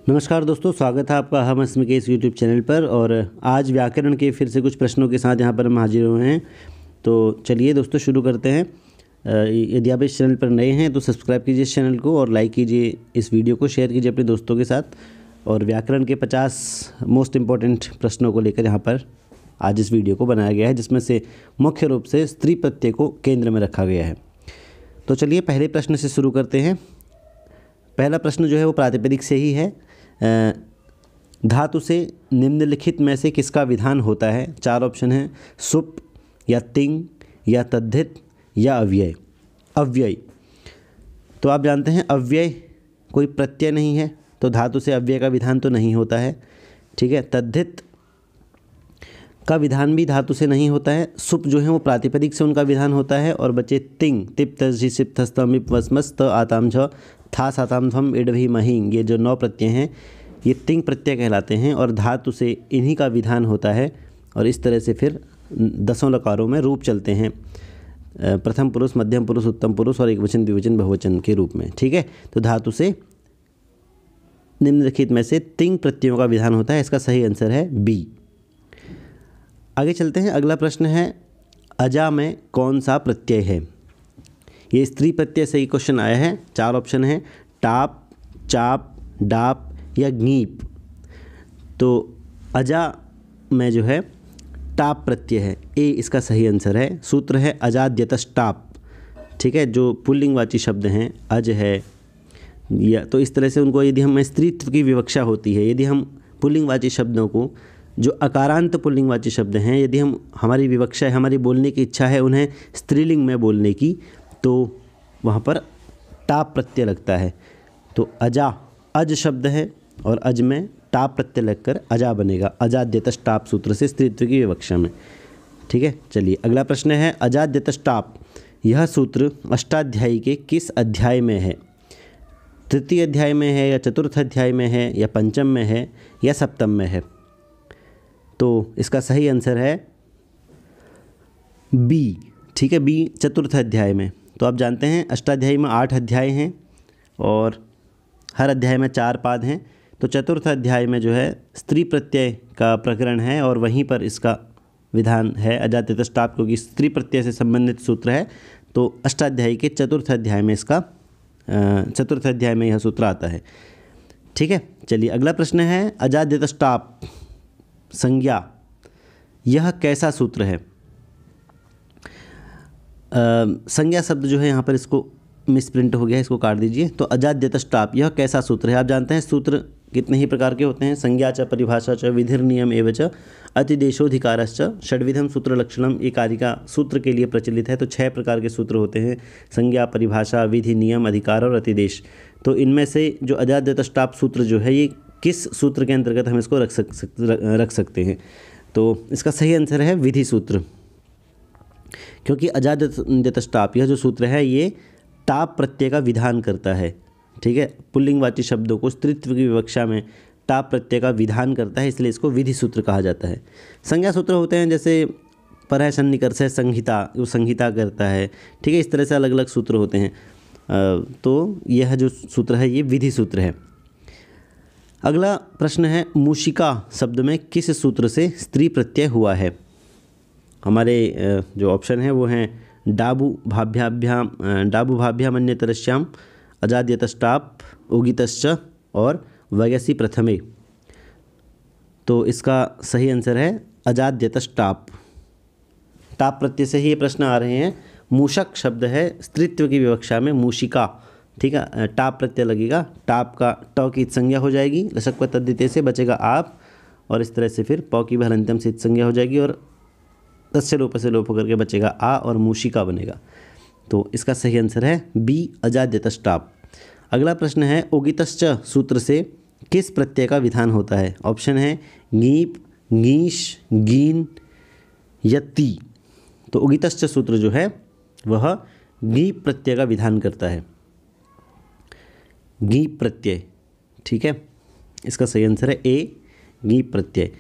नमस्कार दोस्तों, स्वागत है आपका हम इसमें के इस यूट्यूब चैनल पर। और आज व्याकरण के फिर से कुछ प्रश्नों के साथ यहाँ पर हम हाजिर हुए हैं। तो चलिए दोस्तों शुरू करते हैं। यदि आप इस चैनल पर नए हैं तो सब्सक्राइब कीजिए इस चैनल को और लाइक कीजिए इस वीडियो को, शेयर कीजिए अपने दोस्तों के साथ। और व्याकरण के 50 मोस्ट इम्पॉर्टेंट प्रश्नों को लेकर यहाँ पर आज इस वीडियो को बनाया गया है, जिसमें से मुख्य रूप से स्त्री प्रत्यय को केंद्र में रखा गया है। तो चलिए पहले प्रश्न से शुरू करते हैं। पहला प्रश्न जो है वो प्रातिपदिक से ही है। धातु से निम्नलिखित में से किसका विधान होता है? 4 ऑप्शन हैं, सुप या तिंग या तद्धित या अव्यय। अव्यय तो आप जानते हैं अव्यय कोई प्रत्यय नहीं है, तो धातु से अव्यय का विधान तो नहीं होता है। ठीक है। तद्धित का विधान भी धातु से नहीं होता है। सुप जो है वो प्रातिपदिक से उनका विधान होता है। और बचे तिंग, तिप तजी सिप थस्तम इप वस्मस त आताम झ था साताम थम इड भी महिंग, ये जो 9 प्रत्यय हैं ये तिंग प्रत्यय कहलाते हैं और धातु से इन्हीं का विधान होता है। और इस तरह से फिर 10 लकारों में रूप चलते हैं, प्रथम पुरुष, मध्यम पुरुष, उत्तम पुरुष और एकवचन, द्विवचन, बहुवचन के रूप में। ठीक है। तो धातु से निम्नलिखित में से तिंग प्रत्ययों का विधान होता है। इसका सही आंसर है बी। आगे चलते हैं। अगला प्रश्न है, अजा में कौन सा प्रत्यय है? ये स्त्री प्रत्यय से ही क्वेश्चन आया है। 4 ऑप्शन है, टाप, चाप, डाप या गीप। तो अजा में जो है टाप प्रत्यय है, ए इसका सही आंसर है। सूत्र है अजाद्यतस्टाप। ठीक है। जो पुल्लिंगवाची शब्द हैं, अज है या, तो इस तरह से उनको यदि हम स्त्रीत्व की विवक्षा होती है, यदि हम पुल्लिंगवाची शब्दों को, जो अकारांत पुल्लिंगवाची शब्द हैं, यदि हम हमारी विवक्षा है, हमारी बोलने की इच्छा है उन्हें स्त्रीलिंग में बोलने की, तो वहाँ पर टाप प्रत्यय लगता है। तो अजा अज शब्द है और अज में टाप प्रत्यय लगकर अजा बनेगा, अजाद्यतस्टाप सूत्र से स्त्रीत्व की विवक्षा में। ठीक है। चलिए अगला प्रश्न है, अजाद्यतस्टाप यह सूत्र अष्टाध्यायी के किस अध्याय में है? तृतीय अध्याय में है या चतुर्थ अध्याय में है या पंचम में है या सप्तम में है? तो इसका सही आंसर है बी। ठीक है, बी, चतुर्थ अध्याय में। तो आप जानते हैं अष्टाध्यायी में 8 अध्याय हैं और हर अध्याय में 4 पाद हैं। तो चतुर्थ अध्याय में जो है स्त्री प्रत्यय का प्रकरण है और वहीं पर इसका विधान है अजाद्यतस्टाप, क्योंकि स्त्री प्रत्यय से संबंधित सूत्र है। तो अष्टाध्यायी के चतुर्थ अध्याय में इसका चतुर्थ अध्याय में यह सूत्र आता है। ठीक है। चलिए अगला प्रश्न है, अजाद्यतस्टाप संज्ञा यह कैसा सूत्र है? संज्ञा शब्द जो है यहाँ पर इसको मिसप्रिंट हो गया है, इसको काट दीजिए। तो अजाद्यतस्टाप यह कैसा सूत्र है? आप जानते हैं सूत्र कितने ही प्रकार के होते हैं, संज्ञा च, परिभाषा च, विधिर नियम एवं च, अतिदेशोधिकारश्च, षड्विधम सूत्र लक्षणम। ये कारिका सूत्र के लिए प्रचलित है। तो 6 प्रकार के सूत्र होते हैं, संज्ञा, परिभाषा, विधि, नियम, अधिकार और अतिदेश। तो इनमें से जो अजाद्यतस्टाप सूत्र जो है ये किस सूत्र के अंतर्गत हम इसको रख सकते हैं? तो इसका सही आंसर है विधि सूत्र, क्योंकि अजाद्यतस्टाप यह जो सूत्र है ये टाप प्रत्यय का विधान करता है। ठीक है। पुल्लिंगवाची शब्दों को स्त्रीत्व की विवक्षा में टाप प्रत्यय का विधान करता है, इसलिए इसको विधि सूत्र कहा जाता है। संज्ञा सूत्र होते हैं जैसे परः सन्निकर्ष है, संहिता, वो संहिता करता है। ठीक है। इस तरह से अलग अलग सूत्र होते हैं। तो यह जो सूत्र है ये विधि सूत्र है। अगला प्रश्न है, मूषिका शब्द में किस सूत्र से स्त्री प्रत्यय हुआ है? हमारे जो ऑप्शन है वो हैं डाबू भाभ्याम अन्यतरश्याम, अजाद्यतस्टाप, उगितश्च और वयसी प्रथमे। तो इसका सही आंसर है अजाद्यतस्टाप। टाप प्रत्यय से ही ये प्रश्न आ रहे हैं। मूषक शब्द है स्त्रीत्व की विवक्षा में मूषिका। ठीक है। टाप प्रत्यय लगेगा, टाप का ट की संज्ञा हो जाएगी, लसक व तद्धिते से बचेगा आप, और इस तरह से फिर पौ की भलंत्यम से संज्ञा हो जाएगी और तस्य लोप से लोप होकर के बचेगा आ और मूषिका बनेगा। तो इसका सही आंसर है बी, अजाद्यतस्टाप। अगला प्रश्न है, उगितश्च सूत्र से किस प्रत्यय का विधान होता है? ऑप्शन है गीप, गीश, गीन या ती। तो उगितश्च सूत्र जो है वह गीप प्रत्यय का विधान करता है, गीप प्रत्यय। ठीक है। इसका सही आंसर है ए, गीप प्रत्यय।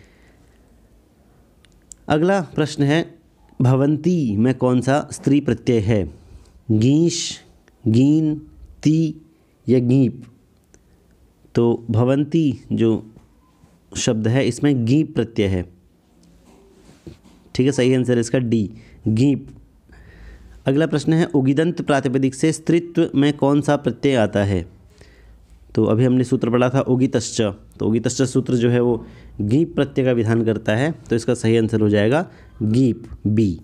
अगला प्रश्न है, भवंती में कौन सा स्त्री प्रत्यय है? गीश, गीन, ती या गीप। तो भवंती जो शब्द है इसमें गीप प्रत्यय है। ठीक है, सही आंसर इसका डी, गीप। अगला प्रश्न है उगिदंत प्रातिपदिक से स्त्रीत्व में कौन सा प्रत्यय आता है? तो अभी हमने सूत्र पढ़ा था उगितश्च, तो उगितश्च सूत्र जो है वो गीप प्रत्यय का विधान करता है, तो इसका सही आंसर हो जाएगा गीप, बी।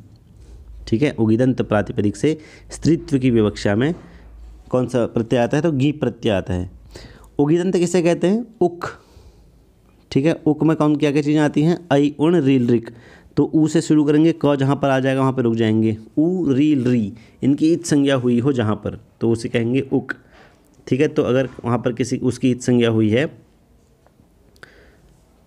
ठीक है, उगिदंत प्रातिपदिक से स्त्रीत्व की विवक्षा में कौन सा प्रत्यय आता है? तो गीप प्रत्यय आता है। उगिदंत किसे कहते हैं? उक। ठीक है, उक में कौन क्या क्या चीज़ें आती हैं? आई, उण, रील, रिक। तो ऊ से शुरू करेंगे, क जहाँ पर आ जाएगा वहाँ पर रुक जाएंगे। ऊ, रील, री, इनकी ईद संज्ञा हुई हो जहाँ पर, तो उसे कहेंगे उक। ठीक है, तो अगर वहाँ पर किसी उसकी ईद संज्ञा हुई है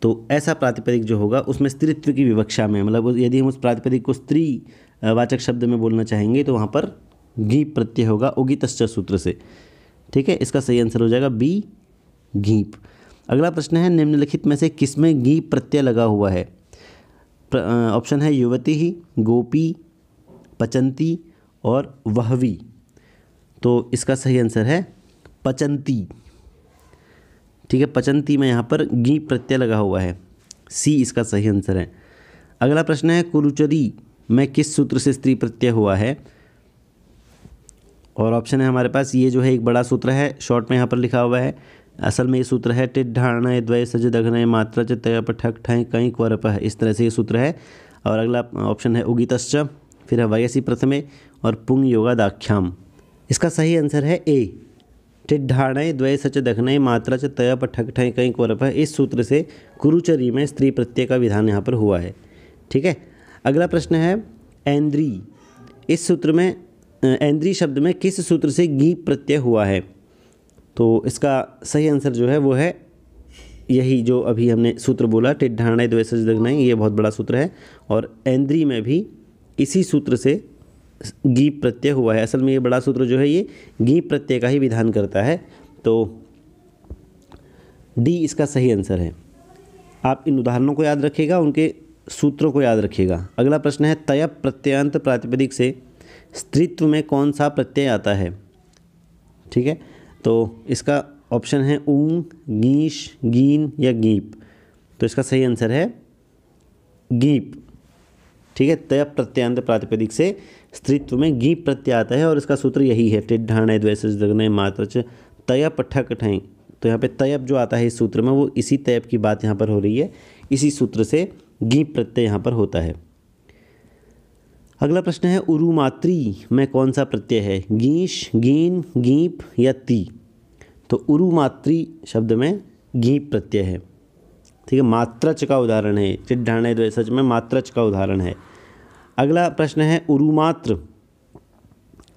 तो ऐसा प्रातिपदिक जो होगा उसमें स्त्रीत्व की विवक्षा में, मतलब यदि हम उस प्रातिपदिक को स्त्री वाचक शब्द में बोलना चाहेंगे तो वहाँ पर गीप प्रत्यय होगा उगितश्च सूत्र से। ठीक है, इसका सही आंसर हो जाएगा बी, गीप। अगला प्रश्न है निम्नलिखित में से किसमें गीप प्रत्यय लगा हुआ है? ऑप्शन है युवती ही, गोपी, पचंती और वहवी। तो इसका सही आंसर है पचंती। ठीक है, पचंती में यहाँ पर गीप प्रत्यय लगा हुआ है, सी इसका सही आंसर है। अगला प्रश्न है कुरुचरी में किस सूत्र से स्त्री प्रत्यय हुआ है? और ऑप्शन है हमारे पास, ये जो है एक बड़ा सूत्र है, शॉर्ट में यहाँ पर लिखा हुआ है, असल में ये सूत्र है टिट ढाणय द्वय सज दघनय मात्रा च तय ठक ठय कई क्वरप है, इस तरह से ये सूत्र है। और अगला ऑप्शन है उगितश्च, फिर है वयसी प्रथमे और पुंग योगादाख्याम। इसका सही आंसर है ए, टिट ढाणय द्वय सच दघनय मात्रा च तय ठक ठय कई क्वरप है। इस सूत्र से कुरुचरी में स्त्री प्रत्यय का विधान यहाँ पर हुआ है। ठीक है, अगला प्रश्न है ऐन्द्री। इस सूत्र में ऐन्द्री शब्द में किस सूत्र से गीप प्रत्यय हुआ है? तो इसका सही आंसर जो है वो है यही जो अभी हमने सूत्र बोला, टिट ढाणय द्वय सच दघनय, ये बहुत बड़ा सूत्र है और ऐन्द्री में भी इसी सूत्र से गीप प्रत्यय हुआ है। असल में ये बड़ा सूत्र जो है ये गीप प्रत्यय का ही विधान करता है, तो डी इसका सही आंसर है। आप इन उदाहरणों को याद रखिएगा, उनके सूत्रों को याद रखिएगा। अगला प्रश्न है तयप प्रत्ययांत प्रातिपदिक से स्त्रीत्व में कौन सा प्रत्यय आता है? ठीक है, तो इसका ऑप्शन है ऊंग, गीश, गीन या गीप। तो इसका सही आंसर है गीप। ठीक है, तयप प्रत्ययांत प्रातिपदिक से स्त्रीत्व में गीप प्रत्यय आता है और इसका सूत्र यही है टिट ढाणय द्वय सच दघनय मात्रा च तयप ठक ठय। तो यहाँ पे तयप जो आता है इस सूत्र में वो इसी तयप की बात यहाँ पर हो रही है, इसी सूत्र से गीप प्रत्यय यहाँ पर होता है। अगला प्रश्न है उरुमात्री में कौन सा प्रत्यय है? गीश, गीन, गीप या ती। तो उरुमात्री शब्द में गीप प्रत्यय है। ठीक है, मात्रच का उदाहरण है, टिट ढाणय द्वय सच में मात्रच का उदाहरण है। अगला प्रश्न है उरुमात्र।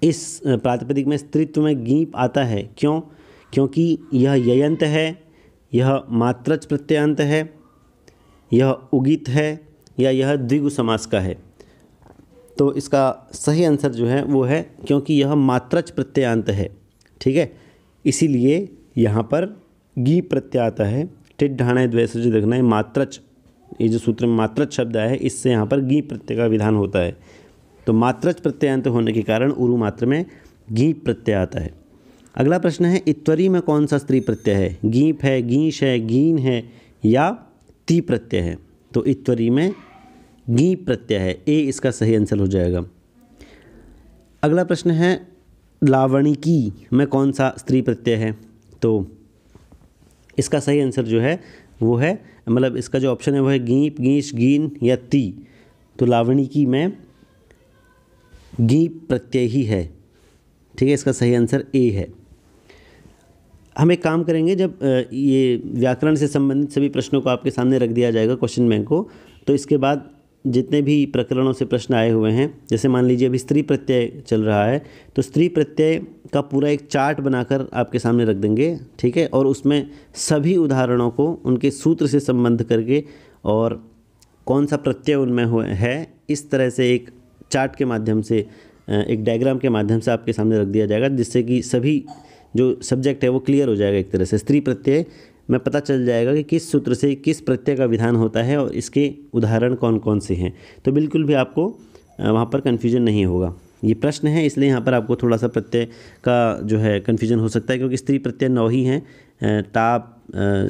इस प्रातिपदिक में स्त्रीत्व में गीप आता है, क्यों? क्योंकि यह ययंत है, यह मात्रच प्रत्ययांत है, यह उगित है या यह द्विगु समास का है। तो इसका सही आंसर जो है वो है क्योंकि यह मात्रच प्रत्ययांत है। ठीक है, इसीलिए यहाँ पर गीप प्रत्यय आता है। टिट ढाणय द्वय सच दघनय मात्रच, ये जो सूत्र में मात्रच शब्द आया है इससे यहाँ पर गीप प्रत्यय का विधान होता है। तो मात्रच प्रत्ययांत होने के कारण उरु मात्र में गीप प्रत्यय आता है। अगला प्रश्न है इत्वरी में कौन सा स्त्री प्रत्यय है? गीप है, गीश है, गीन है या ती प्रत्यय है? तो इत्वरी में गीप प्रत्यय है, ए इसका सही आंसर हो जाएगा। अगला प्रश्न है लावणिकी में कौन सा स्त्री प्रत्यय है? तो इसका सही आंसर जो है वो है, मतलब इसका जो ऑप्शन है वो है गीप, गीश, गीन या ती। तो लावणिकी में गीप प्रत्यय ही है। ठीक है, इसका सही आंसर ए है। हम एक काम करेंगे, जब ये व्याकरण से संबंधित सभी प्रश्नों को आपके सामने रख दिया जाएगा क्वेश्चन बैंक को, तो इसके बाद जितने भी प्रकरणों से प्रश्न आए हुए हैं, जैसे मान लीजिए अभी स्त्री प्रत्यय चल रहा है, तो स्त्री प्रत्यय का पूरा एक चार्ट बनाकर आपके सामने रख देंगे। ठीक है, और उसमें सभी उदाहरणों को उनके सूत्र से संबंध करके और कौन सा प्रत्यय उनमें है, इस तरह से एक चार्ट के माध्यम से, एक डायग्राम के माध्यम से आपके सामने रख दिया जाएगा, जिससे कि सभी जो सब्जेक्ट है वो क्लियर हो जाएगा। एक तरह से स्त्री प्रत्यय में पता चल जाएगा कि किस सूत्र से किस प्रत्यय का विधान होता है और इसके उदाहरण कौन कौन से हैं। तो बिल्कुल भी आपको वहाँ पर कन्फ्यूजन नहीं होगा। ये प्रश्न है, इसलिए यहाँ पर आपको थोड़ा सा प्रत्यय का जो है कन्फ्यूजन हो सकता है, क्योंकि स्त्री प्रत्यय 9 ही हैं। टाप,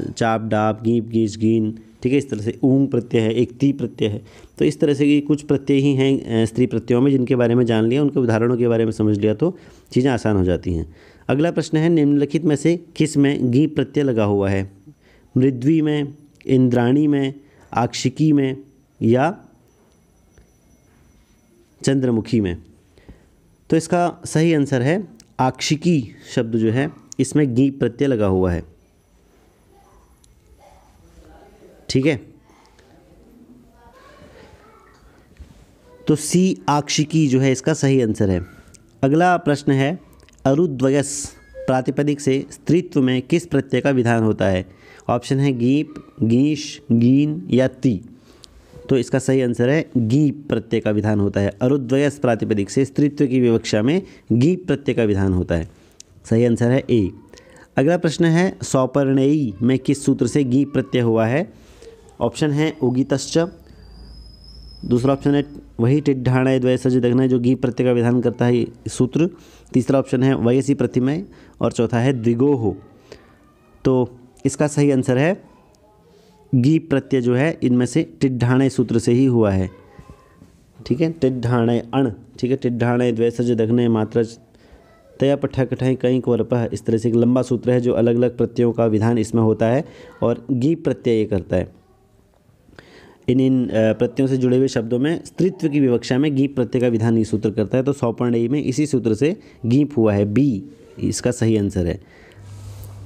चाप, डाप, गीप, गीच, गीन, ठीक है। इस तरह से ऊंग प्रत्यय है, एक ती प्रत्यय है। तो इस तरह से कि कुछ प्रत्यय ही हैं स्त्री प्रत्ययों में, जिनके बारे में जान लिया, उनके उदाहरणों के बारे में समझ लिया तो चीज़ें आसान हो जाती हैं। अगला प्रश्न है, निम्नलिखित में से किस में गीप प्रत्यय लगा हुआ है? मृद्वी में, इंद्राणी में, आक्षिकी में या चंद्रमुखी में? तो इसका सही आंसर है आक्षिकी शब्द जो है, इसमें गीप प्रत्यय लगा हुआ है, ठीक है। तो सी आक्षिकी जो है इसका सही आंसर है। अगला प्रश्न है, अरुद्वयस प्रातिपदिक से स्त्रीत्व में किस प्रत्यय का विधान होता है? ऑप्शन है गीप, गीश, गीन या ती। तो इसका सही आंसर है गीप प्रत्यय का विधान होता है। अरुद्वयस प्रातिपदिक से स्त्रीत्व की विवक्षा में गीप प्रत्यय का विधान होता है। सही आंसर है ए। अगला प्रश्न है, सौपर्णेयी में किस सूत्र से गीप प्रत्यय हुआ है? ऑप्शन है उगीतश्च, दूसरा ऑप्शन है वही टिड्ढाणय द्वयसज दग्न जो गीप प्रत्यय का विधान करता है सूत्र, तीसरा ऑप्शन है वयसी प्रतिमय और चौथा है द्विगोह। तो इसका सही आंसर है गीप प्रत्यय जो है इनमें से टिड्ढाणय सूत्र से ही हुआ है, ठीक है। टिड्ढाणय अण, ठीक है। टिड्ढाणय द्वयसज दग्न मात्रज तया पठ कठय कई कोरपः, इस तरह से एक लंबा सूत्र है जो अलग अलग प्रत्ययों का विधान इसमें होता है और गीप प्रत्यय ये करता है। इन प्रत्ययों से जुड़े हुए शब्दों में स्त्रीत्व की विवक्षा में गीप प्रत्यय का विधान ये सूत्र करता है। तो सौपर्णेयी में इसी सूत्र से गीप हुआ है, बी इसका सही आंसर है।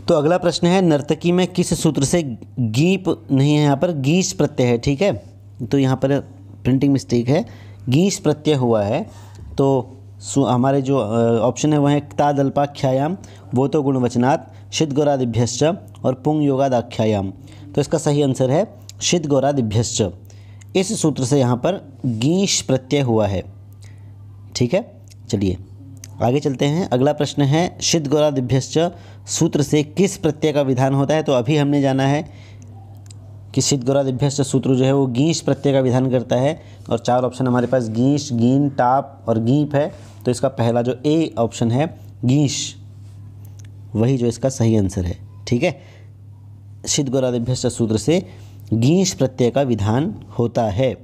तो अगला प्रश्न है, नर्तकी में किस सूत्र से गीप नहीं है, यहाँ पर गीश प्रत्यय है, ठीक है। तो यहाँ पर प्रिंटिंग मिस्टेक है, गीश प्रत्यय हुआ है। तो हमारे जो ऑप्शन है वह है क्तादल्पाख्यायाम, वो तो गुणवचनात्, शिद गौरादिभ्यश्च और पुंग योगादाख्यायाम। तो इसका सही आंसर है शिद गौरादिभ्यश्च। इस सूत्र से यहाँ पर गीश प्रत्यय हुआ है, ठीक है। चलिए आगे चलते हैं। अगला प्रश्न है, शिद गौरादिभ्यश्च सूत्र से किस प्रत्यय का विधान होता है? तो अभी हमने जाना है कि शिद गौरादिभ्यश्च सूत्र जो है वो गीश प्रत्यय का विधान करता है और चार ऑप्शन हमारे पास गीश, गीन, टाप और गीप है। तो इसका पहला जो ए ऑप्शन है गीश, वही जो इसका सही आंसर है, ठीक है। शिद गौरादिभ्यश्च सूत्र से गीश प्रत्यय का विधान होता है।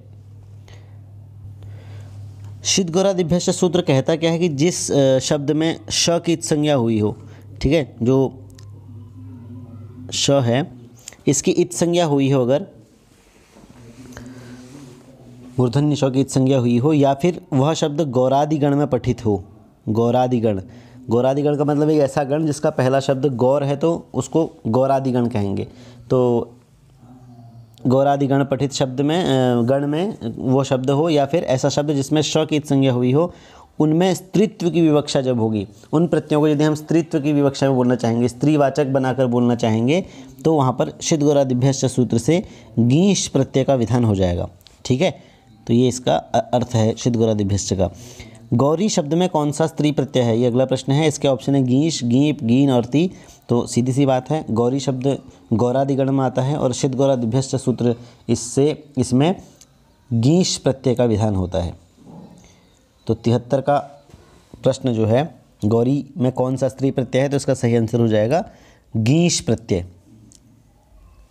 शिद गौरादिभ्यश्च सूत्र कहता क्या है कि जिस शब्द में श की संज्ञा हुई हो, ठीक है, जो श है इसकी इत संज्ञा हुई हो, अगर मूर्धन्य श की इत संज्ञा हुई हो, या फिर वह शब्द गौरादिगण में पठित हो। गौरादिगण, गौरादिगण का मतलब एक ऐसा गण जिसका पहला शब्द गौर है तो उसको गौरादिगण कहेंगे। तो गौरादिगण पठित शब्द में गण में वो शब्द हो, या फिर ऐसा शब्द जिसमें श की इत संज्ञा हुई हो, उनमें स्त्रीत्व की विवक्षा जब होगी, उन प्रत्ययों को यदि हम स्त्रीत्व की विवक्षा में बोलना चाहेंगे, स्त्रीवाचक बनाकर बोलना चाहेंगे, तो वहाँ पर शिद गौरादिभ्यश्च सूत्र से गीश प्रत्यय का विधान हो जाएगा, ठीक है। तो ये इसका अर्थ है शिद गौरादिभ्यश्च का। गौरी शब्द में कौन सा स्त्री प्रत्यय है? ये अगला प्रश्न है। इसके ऑप्शन है गीश, गीप, गीन और ती। तो सीधी सी बात है, गौरी शब्द गौरादिगण में आता है और शिद गौरादिभ्यश्च सूत्र इसमें गीश प्रत्यय का विधान होता है। तो 73 का प्रश्न जो है, गौरी में कौन सा स्त्री प्रत्यय है? तो इसका सही आंसर हो जाएगा गीश प्रत्यय,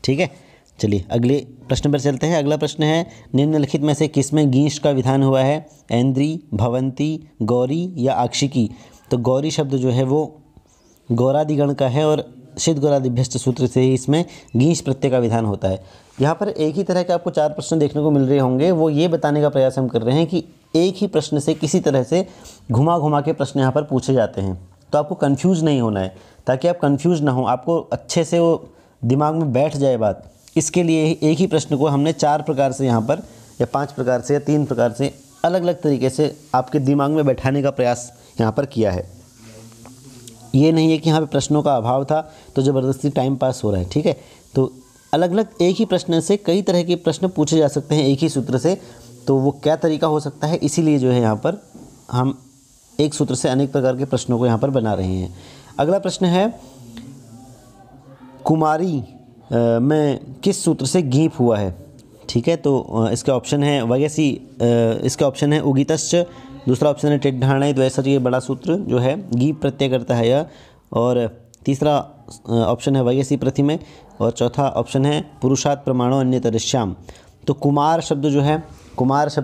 ठीक है। चलिए अगले प्रश्न पर चलते हैं। अगला प्रश्न है, निम्नलिखित में से किसमें गीश का विधान हुआ है? ऐन्द्री, भवंती, गौरी या आक्षिकी। तो गौरी शब्द जो है वो गौरादिगण का है और शिद गौरादिभ्यश्च सूत्र से ही इसमें गीश प्रत्यय का विधान होता है। यहाँ पर एक ही तरह के आपको 4 प्रश्न देखने को मिल रहे होंगे। वो ये बताने का प्रयास हम कर रहे हैं कि एक ही प्रश्न से किसी तरह से घुमा घुमा के प्रश्न यहाँ पर पूछे जाते हैं, तो आपको कंफ्यूज नहीं होना है। ताकि आप कंफ्यूज ना हो, आपको अच्छे से वो दिमाग में बैठ जाए बात, इसके लिए एक ही प्रश्न को हमने 4 प्रकार से यहाँ पर, या 5 प्रकार से या 3 प्रकार से अलग अलग तरीके से आपके दिमाग में बैठाने का प्रयास यहाँ पर किया है। ये नहीं है कि यहाँ पे प्रश्नों का अभाव था तो ज़बरदस्ती टाइम पास हो रहा है, ठीक है। तो अलग अलग एक ही प्रश्न से कई तरह के प्रश्न पूछे जा सकते हैं एक ही सूत्र से। तो वो क्या तरीका हो सकता है, इसीलिए जो है यहाँ पर हम एक सूत्र से अनेक प्रकार के प्रश्नों को यहाँ पर बना रहे हैं। अगला प्रश्न है, कुमारी में किस सूत्र से गीप हुआ है? ठीक है, तो इसके ऑप्शन है वयसी, इसके ऑप्शन है उगीतश्च, दूसरा ऑप्शन है टिड्ढाणे द्वैसज, ये बड़ा सूत्र जो है गीप प्रत्यय करता है यह। और तीसरा ऑप्शन है वयसी प्रथिमे। और चौथा ऑप्शन है पुरुषात् प्रमाणो अन्यतरिष्याम। तो कुमार शब्द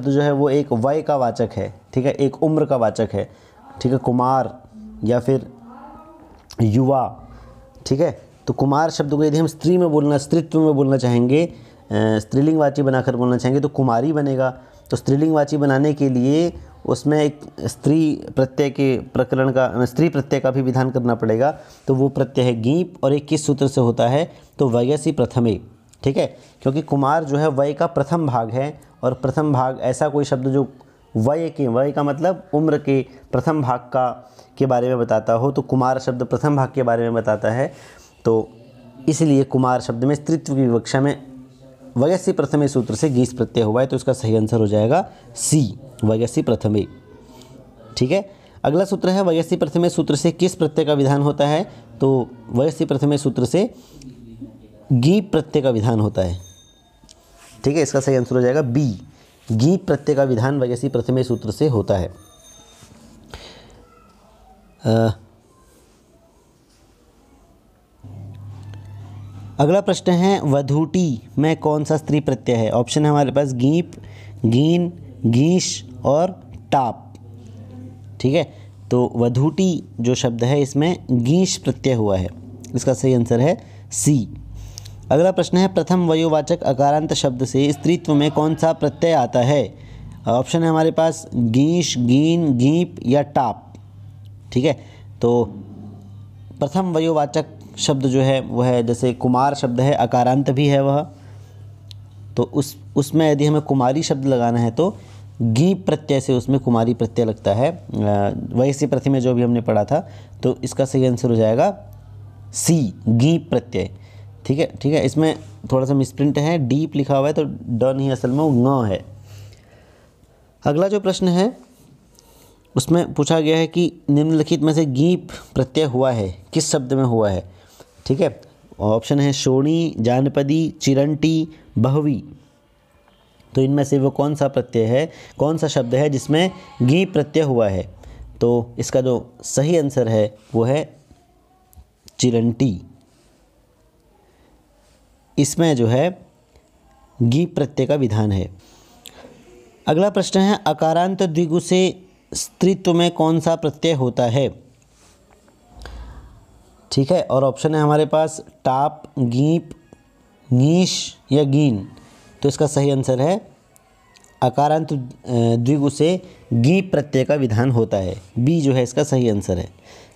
जो है वो एक वय का वाचक है, ठीक है, एक उम्र का वाचक है, ठीक है, कुमार या फिर युवा, ठीक है। तो कुमार शब्द को यदि हम स्त्रीत्व में बोलना चाहेंगे, स्त्रीलिंगवाची बनाकर बोलना चाहेंगे तो कुमारी बनेगा। तो स्त्रीलिंगवाची बनाने के लिए उसमें एक स्त्री प्रत्यय का भी विधान करना पड़ेगा। तो वो प्रत्यय है गीप, और एक किस सूत्र से होता है, तो वयसी प्रथमे, ठीक है, क्योंकि कुमार जो है वय का प्रथम भाग है, और प्रथम भाग ऐसा कोई शब्द जो वय का मतलब उम्र के प्रथम भाग के बारे में बताता हो, तो कुमार शब्द प्रथम भाग के बारे में बताता है। तो इसलिए कुमार शब्द में स्त्रीत्व की विवक्षा में वयसी प्रथमे सूत्र से गीस प्रत्यय हुआ है। तो इसका सही आंसर हो जाएगा सी, वयसी प्रथमे, ठीक है। अगला सूत्र है वयसी प्रथमे सूत्र से किस प्रत्यय का विधान होता है, तो वयसी प्रथमे सूत्र से गीप प्रत्यय का विधान होता है, ठीक है। इसका सही आंसर हो जाएगा बी, गीप प्रत्यय का विधान वयसी प्रथमे सूत्र से होता है। अगला प्रश्न है वधूटी में कौन सा स्त्री प्रत्यय है। ऑप्शन है हमारे पास गीप, गीन, गीश और टाप, ठीक है। तो वधूटी जो शब्द है इसमें गीश प्रत्यय हुआ है, इसका सही आंसर है सी। अगला प्रश्न है प्रथम वयोवाचक अकारांत शब्द से स्त्रीत्व में कौन सा प्रत्यय आता है। ऑप्शन है हमारे पास गीश, गीन, गीप या टाप, ठीक है। तो प्रथम वयोवाचक शब्द जो है वह है, जैसे कुमार शब्द है अकारांत भी है वह, तो उसमें यदि हमें कुमारी शब्द लगाना है तो गीप प्रत्यय से उसमें कुमारी प्रत्यय लगता है। वैसे प्रथम में जो भी हमने पढ़ा था, तो इसका सही आंसर हो जाएगा सी, गीप प्रत्यय, ठीक है, ठीक है। इसमें थोड़ा सा मिसप्रिंट है, डीप लिखा हुआ है तो ड नहीं, असल में वो ङ है। अगला जो प्रश्न है उसमें पूछा गया है कि निम्नलिखित में से गीप प्रत्यय हुआ है किस शब्द में हुआ है, ठीक है। ऑप्शन है शोणी, जानपदी, चिरंटी, बहवी। तो इनमें से वो कौन सा प्रत्यय है, कौन सा शब्द है जिसमें गीप प्रत्यय हुआ है। तो इसका जो सही आंसर है वो है चिरंटी। इसमें जो है गीप प्रत्यय का विधान है। अगला प्रश्न है अकारांत द्विगु से स्त्रीत्व में कौन सा प्रत्यय होता है, ठीक है। और ऑप्शन है हमारे पास टाप, गीप, गीश या गीन। तो इसका सही आंसर है अकारांत द्विगु से गीप प्रत्यय का विधान होता है, बी जो है इसका सही आंसर है।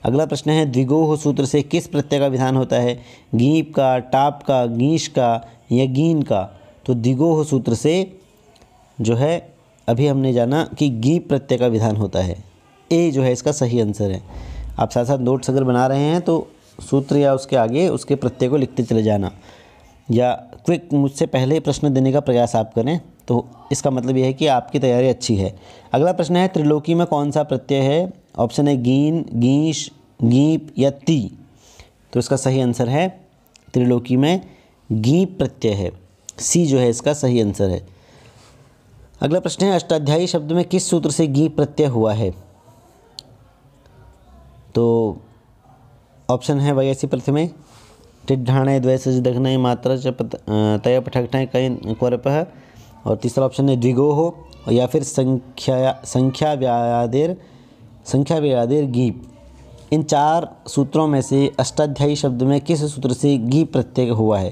अगला प्रश्न है द्विगोह सूत्र से किस प्रत्यय का विधान होता है, गीप का, टाप का, गीश का या गीन का। तो द्विगोह सूत्र से जो है अभी हमने जाना कि गीप प्रत्यय का विधान होता है, ए जो है इसका सही आंसर है। आप साथ साथ नोट्स अगर बना रहे हैं तो सूत्र या उसके आगे उसके प्रत्यय को लिखते चले जाना, या क्विक मुझसे पहले प्रश्न देने का प्रयास आप करें, तो इसका मतलब यह है कि आपकी तैयारी अच्छी है। अगला प्रश्न है त्रिलोकी में कौन सा प्रत्यय है। ऑप्शन है गीन, गीश, गीप या ती। तो इसका सही आंसर है त्रिलोकी में गीप प्रत्यय है, सी जो है इसका सही आंसर है। अगला प्रश्न है अष्टाध्यायी शब्द में किस सूत्र से गीप प्रत्यय हुआ है। तो ऑप्शन है वयसी प्रथमे, टिड्ढाणे द्वैसज दघ्नय मात्रा च तय पठकठय कय कोरपः। और तीसरा ऑप्शन है द्विगोह या फिर संख्या व्यादेर गीप। इन चार सूत्रों में से अष्टाध्यायी शब्द में किस सूत्र से गीप प्रत्यय हुआ है।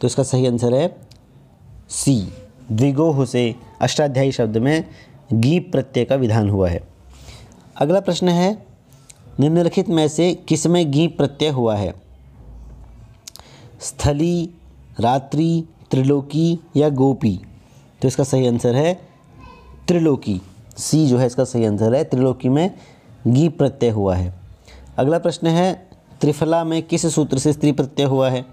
तो इसका सही आंसर है सी, द्विगोह से अष्टाध्यायी शब्द में गीप प्रत्यय का विधान हुआ है। अगला प्रश्न है निम्नलिखित में से किसमें गीप प्रत्यय हुआ है। स्थली, रात्रि, त्रिलोकी या गोपी। तो इसका सही आंसर है त्रिलोकी, सी जो है इसका सही आंसर है, त्रिलोकी में गीप प्रत्यय हुआ है। अगला प्रश्न है त्रिफला में किस सूत्र से स्त्री प्रत्यय हुआ है।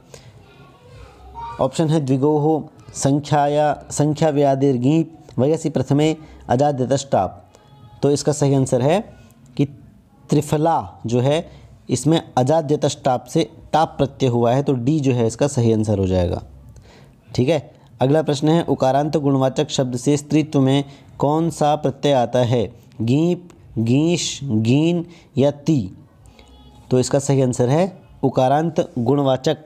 ऑप्शन है द्विगोह, संख्या व्यादेर गीप, वयसी प्रथमे, अजाद्यतष्टाप। तो इसका सही आंसर है कि त्रिफला जो है इसमें अजाद्यतष्टाप से टाप प्रत्यय हुआ है, तो डी जो है इसका सही आंसर हो जाएगा, ठीक है। अगला प्रश्न है उकारांत गुणवाचक शब्द से स्त्रीत्व में कौन सा प्रत्यय आता है। गीप, गीश, गीन या ती। तो इसका सही आंसर है उकारांत गुणवाचक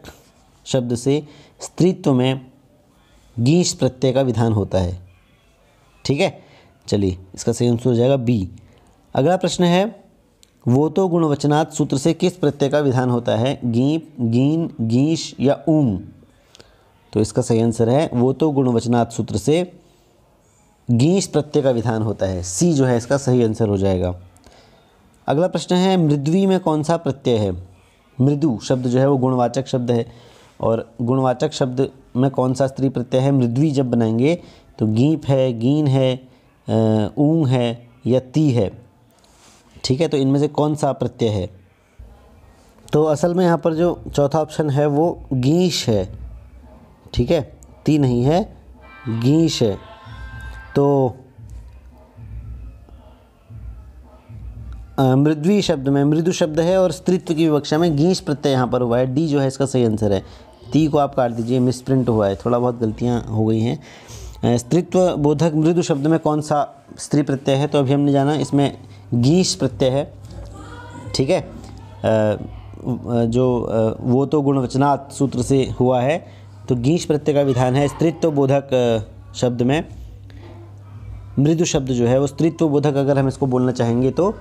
शब्द से स्त्रीत्व में गीश प्रत्यय का विधान होता है। ठीक है, चलिए इसका सही आंसर हो जाएगा बी। अगला प्रश्न है, वो तो गुणवचनात् सूत्र से किस प्रत्यय का विधान होता है? गीप, गीन, गीश या ऊंग। तो इसका सही आंसर है वो तो गुणवचनात् सूत्र से गीश प्रत्यय का विधान होता है। सी जो है इसका सही आंसर हो जाएगा। अगला प्रश्न है, मृद्वी में कौन सा प्रत्यय है? मृदु शब्द जो है वो गुणवाचक शब्द है, और गुणवाचक शब्द में कौन सा स्त्री प्रत्यय है? मृद्वी जब बनाएंगे तो गीप है, गीन है, ऊंग है या ती है। ठीक है, तो इनमें से कौन सा प्रत्यय है? तो असल में यहाँ पर जो चौथा ऑप्शन है वो गीश है। ठीक है, ती नहीं है, गीश है। तो मृद्वी शब्द में मृदु शब्द है और स्त्रीत्व की विवक्षा में गीश प्रत्यय यहाँ पर हुआ है। डी जो है इसका सही आंसर है। ती को आप काट दीजिए, मिसप्रिंट हुआ है, थोड़ा बहुत गलतियाँ हो गई हैं। स्त्रीत्व बोधक मृदु शब्द में कौन सा स्त्री प्रत्यय है? तो अभी हमने जाना इसमें गीश प्रत्यय है। ठीक है, वो तो गुणवचनात् सूत्र से हुआ है, तो गीश प्रत्यय का विधान है। स्त्रीत्व बोधक शब्द में मृदु शब्द जो है वो स्त्रीत्व बोधक अगर हम इसको बोलना चाहेंगे तो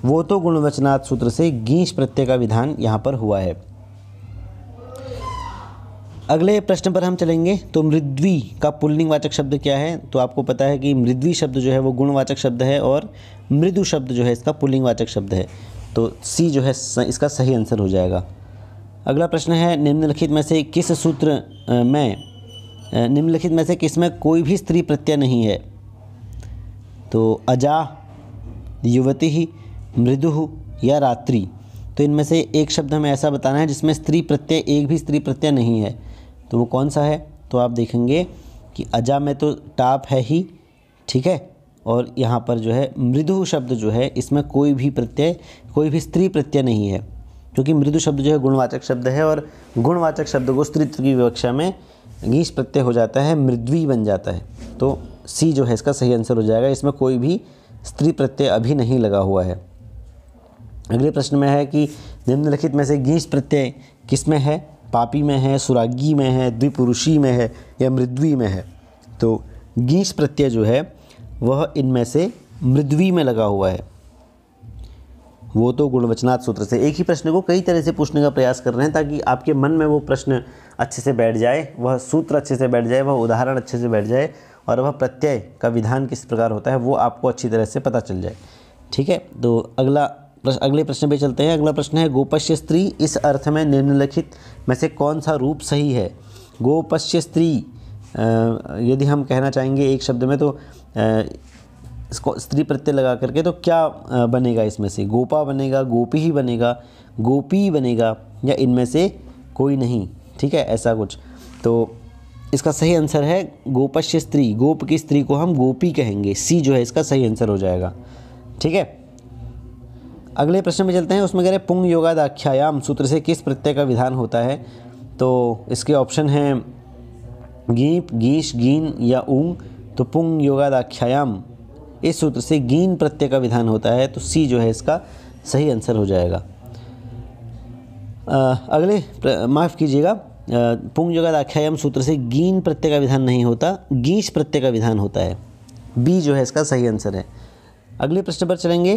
वो तो गुणवचनात् सूत्र से गीश प्रत्यय का विधान यहाँ पर हुआ है। अगले प्रश्न पर हम चलेंगे। तो मृद्वी का पुल्लिंगवाचक शब्द क्या है? तो आपको पता है कि मृद्वी शब्द जो है वो गुणवाचक शब्द है और मृदु शब्द जो है इसका पुल्लिंगवाचक शब्द है। तो सी जो है इसका सही आंसर हो जाएगा। अगला प्रश्न है, निम्नलिखित में से किस में कोई भी स्त्री प्रत्यय नहीं है? तो अजा, युवती, मृदु या रात्रि। तो इनमें से एक शब्द हमें ऐसा बताना है जिसमें स्त्री प्रत्यय, एक भी स्त्री प्रत्यय नहीं है। तो वो कौन सा है? तो आप देखेंगे कि अजा में तो टाप है ही, ठीक है, और यहाँ पर जो है मृदु शब्द जो है इसमें कोई भी स्त्री प्रत्यय नहीं है, क्योंकि मृदु शब्द जो है गुणवाचक शब्द है और गुणवाचक शब्द को स्त्रीत्व की विवक्षा में गीश प्रत्यय हो जाता है, मृद्वी बन जाता है। तो सी जो है इसका सही आंसर हो जाएगा। इसमें कोई भी स्त्री प्रत्यय अभी नहीं लगा हुआ है। अगले प्रश्न में है कि निम्नलिखित में से गीश प्रत्यय किस में है? पापी में है, सुरागी में है, द्विपुरुषी में है या मृद्वी में है? तो गीश प्रत्यय जो है वह इनमें से मृद्वी में लगा हुआ है। वो तो गुणवचनात् सूत्र से। एक ही प्रश्न को कई तरह से पूछने का प्रयास कर रहे हैं ताकि आपके मन में वो प्रश्न अच्छे से बैठ जाए, वह सूत्र अच्छे से बैठ जाए, वह उदाहरण अच्छे से बैठ जाए और वह प्रत्यय का विधान किस प्रकार होता है वो आपको अच्छी तरह से पता चल जाए। ठीक है, तो अगले प्रश्न पे चलते हैं। अगला प्रश्न है, गोपश्य स्त्री इस अर्थ में निम्नलिखित में से कौन सा रूप सही है? गोपश्य स्त्री यदि हम कहना चाहेंगे एक शब्द में तो इसको स्त्री प्रत्यय लगा करके तो क्या बनेगा? इसमें से गोपा बनेगा, गोपी ही बनेगा, गोपी बनेगा या इनमें से कोई नहीं? ठीक है, ऐसा कुछ। तो इसका सही आंसर है गोपश्य स्त्री। गोप की स्त्री को हम गोपी कहेंगे। सी जो है इसका सही आंसर हो जाएगा। ठीक है, अगले प्रश्न में चलते हैं। उसमें कह रहे पुंग योगादाख्यायाम सूत्र से किस प्रत्यय का विधान होता है? तो इसके ऑप्शन हैं गीप, गीश, गीन या ऊंग। तो पुंग योगादाख्यायाम इस सूत्र से गीन प्रत्यय का विधान होता है। तो सी जो है इसका सही आंसर हो जाएगा। माफ़ कीजिएगा, पुंग योगादाख्यायाम सूत्र से गीन प्रत्यय का विधान नहीं होता, गीश प्रत्यय का विधान होता है। बी जो है इसका सही आंसर है। अगले प्रश्न पर चलेंगे।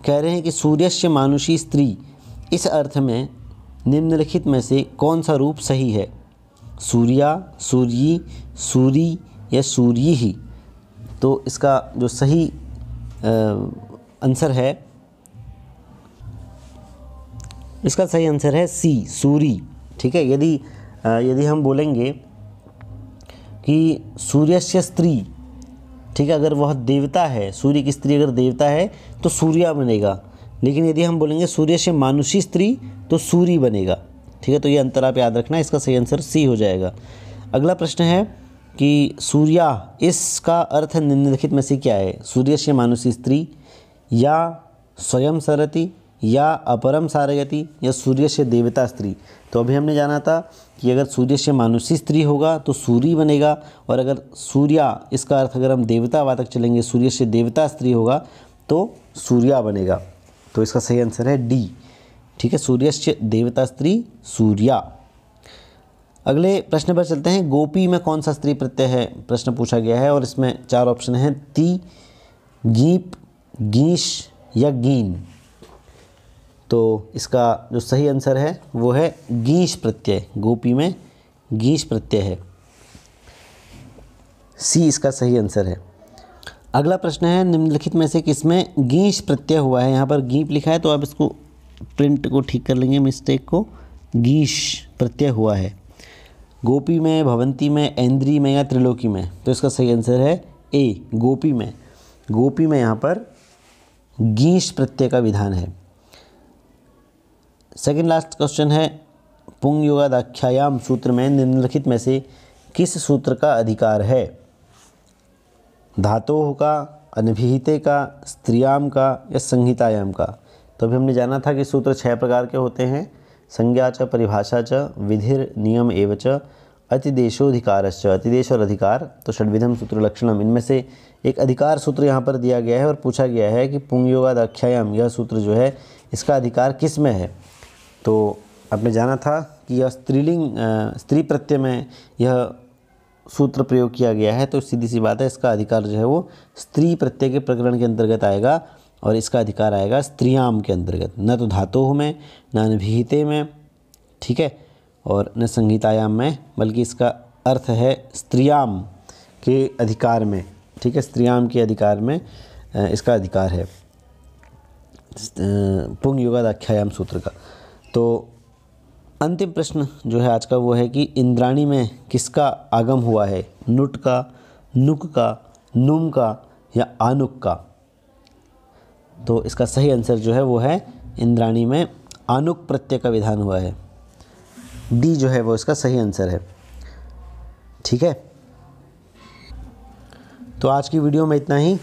कह रहे हैं कि सूर्यस्य मानुषी स्त्री इस अर्थ में निम्नलिखित में से कौन सा रूप सही है? सूर्या, सूर्यी, सूरी या सूर्यी ही? तो इसका जो सही आंसर है, इसका सही आंसर है सी, सूरी। ठीक है, यदि हम बोलेंगे कि सूर्यस्य स्त्री, ठीक है, अगर वह देवता है, सूर्य की स्त्री अगर देवता है तो सूर्या बनेगा, लेकिन यदि हम बोलेंगे सूर्यस्य मानुषी स्त्री तो सूरी बनेगा। ठीक है, तो ये अंतर आप याद रखना, इसका सही आंसर सी हो जाएगा। अगला प्रश्न है कि सूर्या इसका अर्थ निम्नलिखित में से क्या है? सूर्यस्य मानुषी स्त्री या स्वयं सरति या अपरम सारयति या सूर्यस्य देवता स्त्री। तो अभी हमने जाना था कि अगर सूर्यस्य मानुषी स्त्री होगा तो सूरी बनेगा, और अगर सूर्या इसका अर्थ अगर हम देवतावाचक चलेंगे, सूर्यस्य देवता स्त्री होगा तो सूर्या बनेगा। तो इसका सही आंसर है डी। ठीक है, सूर्यस्य देवता स्त्री सूर्या। अगले प्रश्न पर चलते हैं। गोपी में कौन सा स्त्री प्रत्यय है, प्रश्न पूछा गया है और इसमें 4 ऑप्शन हैं, ती, गीप, गीश या गीन। तो इसका जो सही आंसर है वो है गीश प्रत्यय। गोपी में गीश प्रत्यय है, सी इसका सही आंसर है। अगला प्रश्न है, निम्नलिखित में से किसमें गीश प्रत्यय हुआ है। यहाँ पर गीप लिखा है तो आप इसको प्रिंट को ठीक कर लेंगे, मिस्टेक को। गीश प्रत्यय हुआ है गोपी में, भवंती में, ऐन्द्री में या त्रिलोकी में। तो इसका सही आंसर है ए, गोपी में। गोपी में यहाँ पर गीश प्रत्यय का विधान है। सेकंड लास्ट क्वेश्चन है, पुंग योगादाख्यायाम सूत्र में निम्नलिखित में से किस सूत्र का अधिकार है। धातोः का, अनभिहिते का, स्त्रियाम का या संहितायाम का। तो अभी हमने जाना था कि सूत्र 6 प्रकार के होते हैं, संज्ञा च, परिभाषा च, विधिर, नियम एव च, अतिदेशोधिकारश्च। अतिदेश और अधिकार, तो षड्विधम सूत्र लक्षणम। इनमें से एक अधिकार सूत्र यहाँ पर दिया गया है और पूछा गया है कि पुंग योगादाख्यायाम, यह सूत्र जो है इसका अधिकार किस में है। तो आपने जाना था कि यह स्त्रीलिंग, स्त्री प्रत्यय में यह सूत्र प्रयोग किया गया है, तो सीधी सी बात है इसका अधिकार जो है वो स्त्री प्रत्यय के प्रकरण के अंतर्गत आएगा और इसका अधिकार आएगा स्त्रियाम के अंतर्गत, न तो धातोः में, न अनभिहिते में, ठीक है, और न संहितायाम में, बल्कि इसका अर्थ है स्त्रियाम के अधिकार में। ठीक है, स्त्रियाम के अधिकार में इसका अधिकार है पुंग योगादाख्यायाम सूत्र का। तो अंतिम प्रश्न जो है आज का वो है कि इंद्राणी में किसका आगम हुआ है, नुट का, नुक का, नुम का या आनुक का। तो इसका सही आंसर जो है वो है इंद्राणी में आनुक प्रत्यय का विधान हुआ है, डी जो है वो इसका सही आंसर है। ठीक है, तो आज की वीडियो में इतना ही।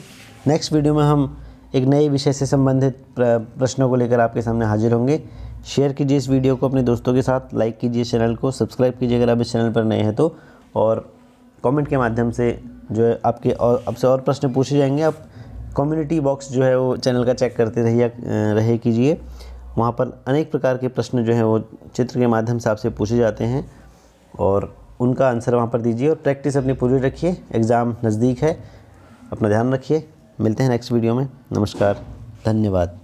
नेक्स्ट वीडियो में हम एक नए विषय से संबंधित प्रश्नों को लेकर आपके सामने हाजिर होंगे। शेयर कीजिए इस वीडियो को अपने दोस्तों के साथ, लाइक कीजिए चैनल को, सब्सक्राइब कीजिए अगर आप इस चैनल पर नए हैं तो, और कमेंट के माध्यम से जो है आपसे और प्रश्न पूछे जाएंगे। आप कम्युनिटी बॉक्स जो है वो चैनल का चेक करते रहे कीजिए, वहाँ पर अनेक प्रकार के प्रश्न जो हैं वो चित्र के माध्यम से आपसे पूछे जाते हैं और उनका आंसर वहाँ पर दीजिए और प्रैक्टिस अपनी पूरी रखिए। एग्ज़ाम नज़दीक है, अपना ध्यान रखिए। मिलते हैं नेक्स्ट वीडियो में। नमस्कार, धन्यवाद।